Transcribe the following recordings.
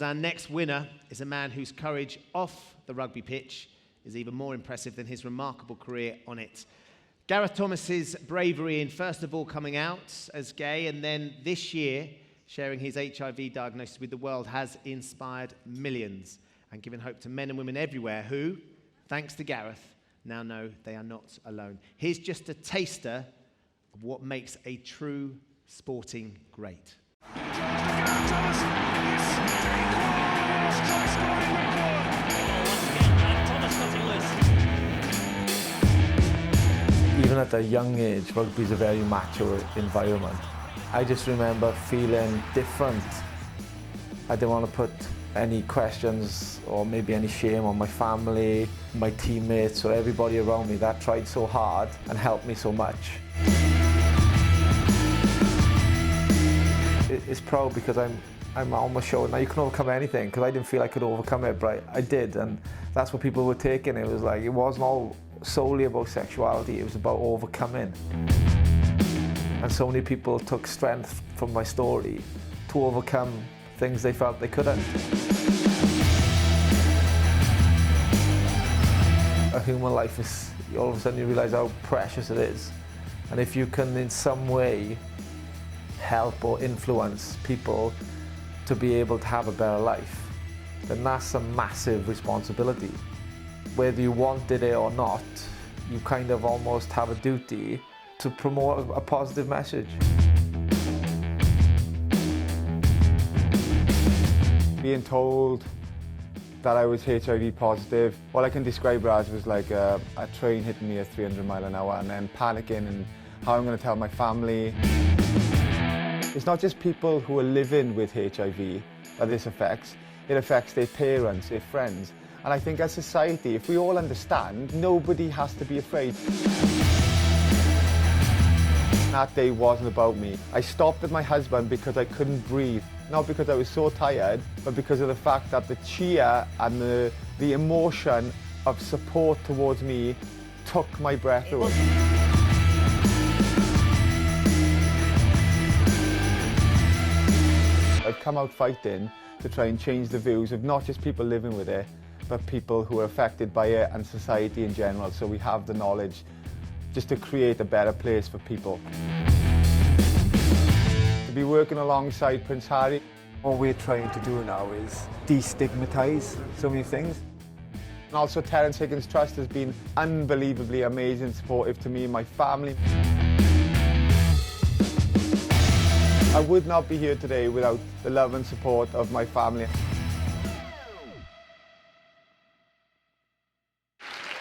Our next winner is a man whose courage off the rugby pitch is even more impressive than his remarkable career on it. Gareth Thomas's bravery in first of all coming out as gay and then this year sharing his HIV diagnosis with the world has inspired millions and given hope to men and women everywhere who, thanks to Gareth, now know they are not alone. Here's just a taster of what makes a true sporting great. Gareth Thomas is Even at a young age, rugby is a very macho environment. I just remember feeling different. I didn't want to put any questions or maybe any shame on my family, my teammates or everybody around me that tried so hard and helped me so much. It's proud because I'm almost showing now you can overcome anything, because I didn't feel I could overcome it, but I did, and that's what people were taking. It was like, it wasn't all solely about sexuality, it was about overcoming. And so many people took strength from my story to overcome things they felt they couldn't. A human life is, all of a sudden you realise how precious it is. And if you can in some way help or influence people to be able to have a better life, then that's a massive responsibility. Whether you wanted it or not, you kind of almost have a duty to promote a positive message. Being told that I was HIV positive, all I can describe it as was like a train hitting me at 300 miles an hour and then panicking and how I'm going to tell my family. It's not just people who are living with HIV that this affects, it affects their parents, their friends. And I think as society, if we all understand, nobody has to be afraid. That day wasn't about me. I stopped with my husband because I couldn't breathe. Not because I was so tired, but because of the fact that the cheer and the emotion of support towards me took my breath away. I've come out fighting to try and change the views of not just people living with it, but people who are affected by it and society in general, so we have the knowledge just to create a better place for people. To be working alongside Prince Harry. What we're trying to do now is destigmatise so many things. And also Terence Higgins Trust has been unbelievably amazing and supportive to me and my family. I would not be here today without the love and support of my family.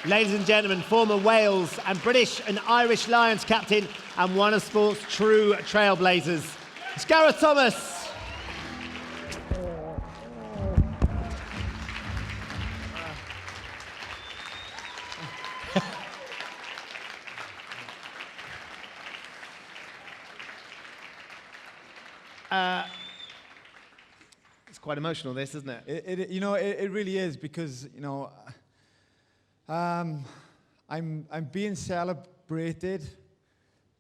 Ladies and gentlemen, former Wales and British and Irish Lions captain and one of sport's true trailblazers, it's Gareth Thomas. It's quite emotional, this, isn't it? It really is, because I'm being celebrated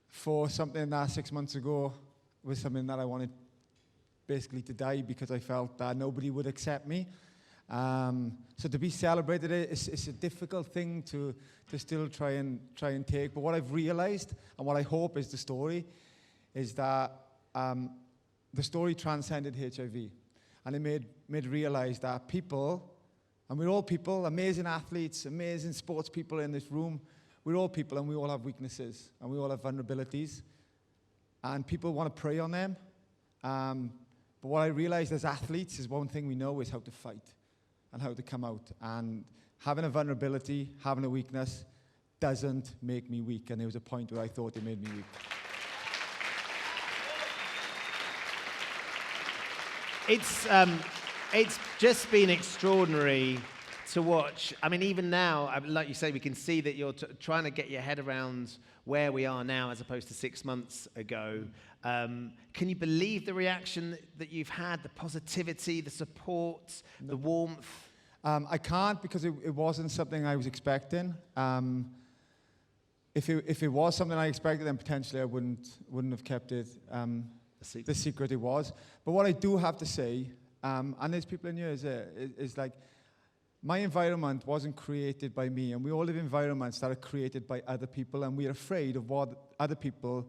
for something that 6 months ago was something that I wanted basically to die, because I felt that nobody would accept me. So to be celebrated, it's a difficult thing to still try and take. But what I've realised, and what I hope is the story, is that the story transcended HIV. And it made realise that people, and we're all people, amazing athletes, amazing sports people in this room, we're all people and we all have weaknesses and we all have vulnerabilities. And people want to prey on them. But what I realised as athletes is one thing we know is how to fight and how to come out. And having a vulnerability, having a weakness, doesn't make me weak. And there was a point where I thought it made me weak. It's just been extraordinary to watch. I mean, even now, like you say, we can see that you're trying to get your head around where we are now as opposed to 6 months ago. Can you believe the reaction that you've had, the positivity, the support, the warmth? I can't, because it wasn't something I was expecting. If it was something I expected, then potentially I wouldn't have kept it the secret it was. But what I do have to say And there's people in here, is like, my environment wasn't created by me, and we all live in environments that are created by other people, and we're afraid of what other people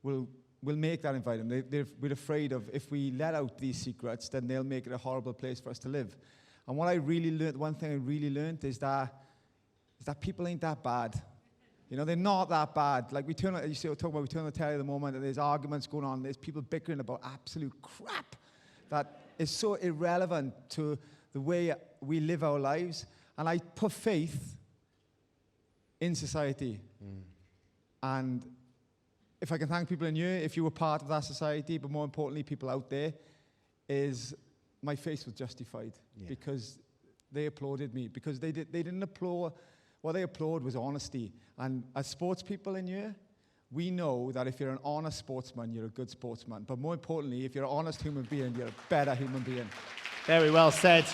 will make that environment. We're afraid of, if we let out these secrets, then they'll make it a horrible place for us to live. And what I really learned, one thing I really learned is that people ain't that bad. You know, they're not that bad. Like, we turn on the telly at the moment, and there's arguments going on, there's people bickering about absolute crap that is so irrelevant to the way we live our lives. And I put faith in society. And if I can thank people in here, if you were part of that society, but more importantly, people out there, is my faith was justified. Because they applauded me. Because they didn't applaud. What they applauded was honesty. And as sports people in here, we know that if you're an honest sportsman, you're a good sportsman. But more importantly, if you're an honest human being, you're a better human being. Very well said.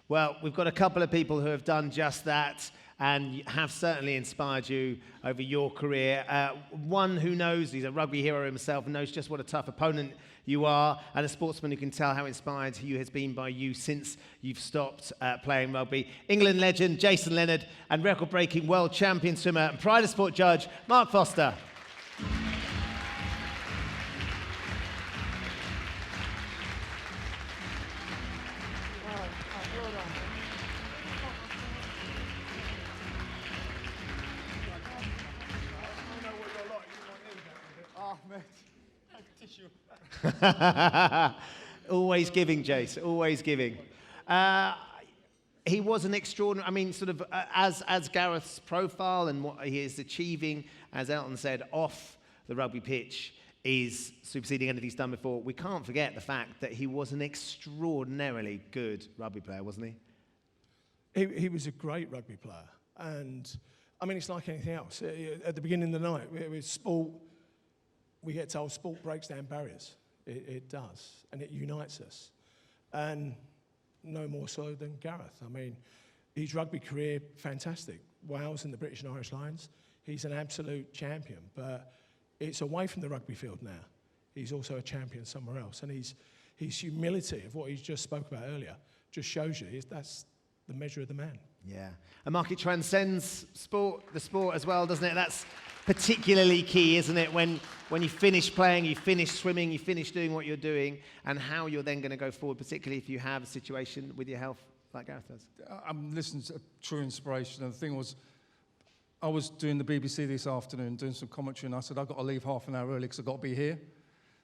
Well, we've got a couple of people who have done just that and have certainly inspired you over your career. One who knows, he's a rugby hero himself, and knows just what a tough opponent you are, and a sportsman who can tell how inspired he has been by you since you've stopped playing rugby. England legend Jason Leonard and record-breaking world champion swimmer and Pride of Sport judge Mark Foster. Always giving, Jace, always giving. He was an extraordinary, I mean, sort of as Gareth's profile and what he is achieving, as Elton said, off the rugby pitch is superseding anything he's done before. We can't forget the fact that he was an extraordinarily good rugby player, wasn't he? He was a great rugby player. And, I mean, it's like anything else. At the beginning of the night, with sport, we get told sport breaks down barriers. It does, and it unites us. And no more so than Gareth. I mean, his rugby career, fantastic. Wales and the British and Irish Lions, he's an absolute champion. But it's away from the rugby field now. He's also a champion somewhere else. And his humility of what he just spoke about earlier just shows you that's the measure of the man. Yeah. And Mark, it transcends the sport as well, doesn't it? That's particularly key, isn't it? When you finish playing, you finish swimming, you finish doing what you're doing, and how you're then going to go forward, particularly if you have a situation with your health like Gareth does. I'm listening to true inspiration, and the thing was, I was doing the BBC this afternoon, doing some commentary, and I said, I've got to leave half an hour early because I've got to be here.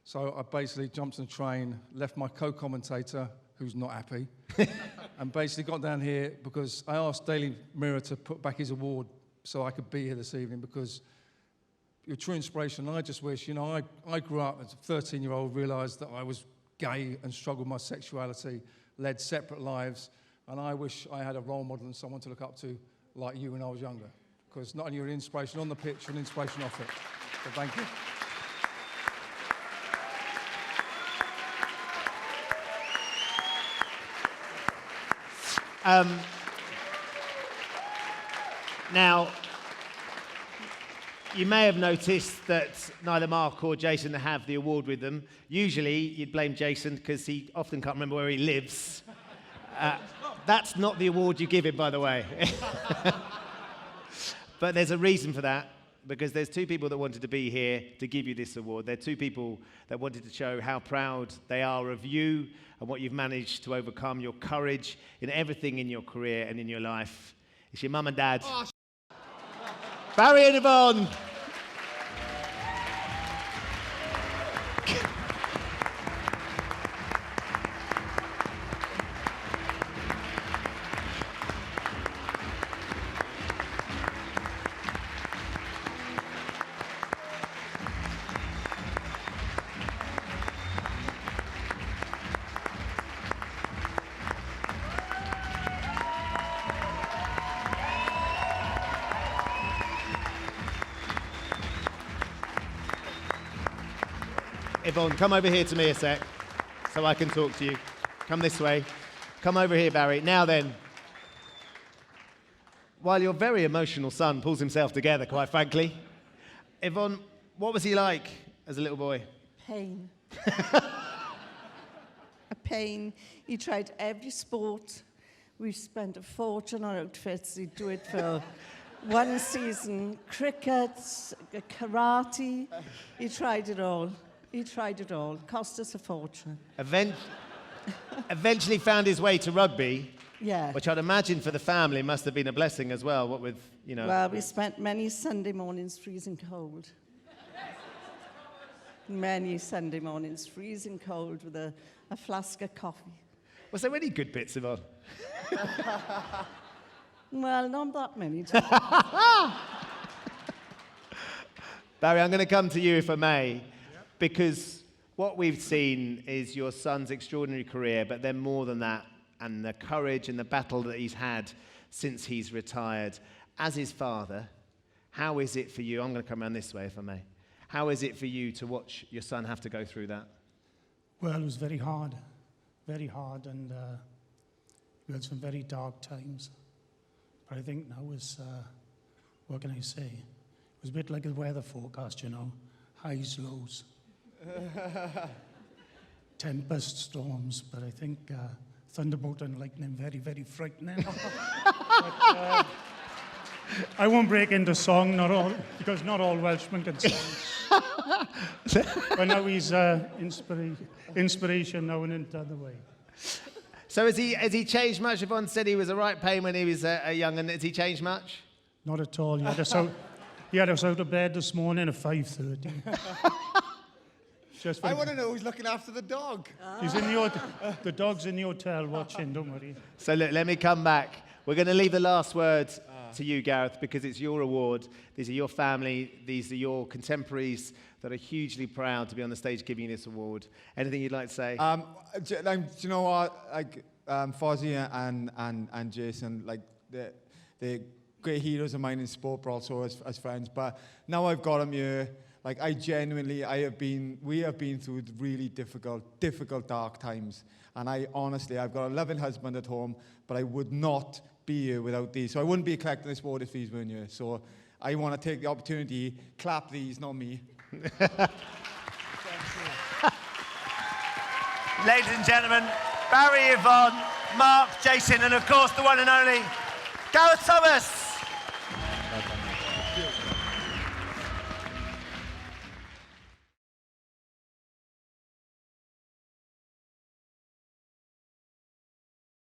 So I basically jumped on the train, left my co-commentator, who's not happy, and basically got down here because I asked Daily Mirror to put back his award so I could be here this evening, because you're true inspiration. And I just wish, I grew up as a 13-year-old, realised that I was gay and struggled with my sexuality, led separate lives, and I wish I had a role model and someone to look up to like you when I was younger, because not only you're an inspiration on the pitch, you're an inspiration off it. So thank you. Now, you may have noticed that neither Mark or Jason have the award with them. Usually, you'd blame Jason because he often can't remember where he lives. That's not the award you give him, by the way. But there's a reason for that, because there's two people that wanted to be here to give you this award. They're two people that wanted to show how proud they are of you and what you've managed to overcome, your courage in everything in your career and in your life. It's your mum and dad. Oh, Barry and Yvonne. Yvonne, come over here to me a sec so I can talk to you. Come this way. Come over here, Barry. Now then, while your very emotional son pulls himself together, quite frankly, Yvonne, what was he like as a little boy? Pain. pain. He tried every sport. We spent a fortune on outfits. He'd do it for one season. Cricket, karate. He tried it all. He tried it all. Cost us a fortune. Eventually found his way to rugby, Yeah. which I'd imagine for the family must have been a blessing as well. What with, you know. Well, we spent many Sunday mornings freezing cold. Many Sunday mornings freezing cold with a flask of coffee. Was there any good bits, Yvonne? Well, not that many times. Barry, I'm going to come to you if I may, because what we've seen is your son's extraordinary career, but then more than that, and the courage and the battle that he's had since he's retired. As his father, how is it for you? I'm going to come around this way if I may. How is it for you to watch your son have to go through that? Well, it was very hard, and we had some very dark times. But I think now is, what can I say? It was a bit like a weather forecast, you know, highs, lows. Tempest, storms, but I think thunderbolt and lightning, very, very frightening. But, I won't break into song, because not all Welshmen can sing. But now he's inspiration now and into the way. So has he changed much? Yvonne said he was a right pain when he was young, and has he changed much? Not at all. He had us out of bed this morning at 5:30. I want to know who's looking after the dog. He's in the dog's in the hotel watching, don't worry. So look, let me come back. We're going to leave the last word to you, Gareth, because it's your award. These are your family. These are your contemporaries that are hugely proud to be on the stage giving you this award. Anything you'd like to say? Do you know what? Like Fozzie and Jason, like they're great heroes of mine in sport, but also as friends. But now I've got them here. Like we have been through really difficult, dark times. And I've got a loving husband at home, but I would not be here without these. So I wouldn't be collecting this award if these weren't here. So I want to take the opportunity, clap these, not me. Ladies and gentlemen, Barry, Yvonne, Mark, Jason, and of course the one and only Gareth Thomas.